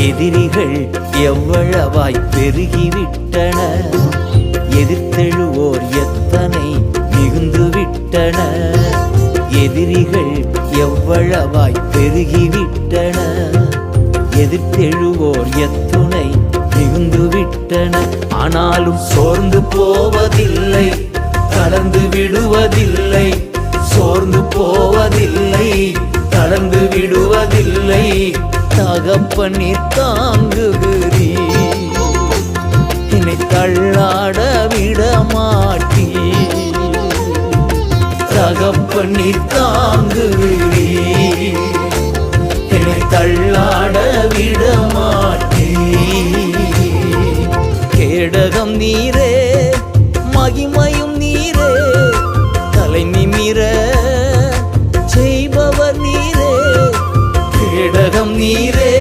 எதிரிகள் எவ்வளவாய் பெருகிவிட்டன, எதிர்த்தெழுவோர் எத்தனை மிகுந்துவிட்டன. எதிரிகள் எவ்வளவாய் பெருகிவிட்டன, எதிர்த்தெழுவோர் எத்துணை மிகுந்துவிட்டன. ஆனாலும் சோர்ந்து போவதில்லை, தளர்ந்து விடுவதில்லை. சோர்ந்து போவதில்லை, தளர்ந்து விடுவதில்லை. தகப்பனே தாங்குகிறீ, என்னை தள்ளாட விட மாட்டீ. தகப்பனே தாங்குகிறீ, என்னை தள்ளாட விட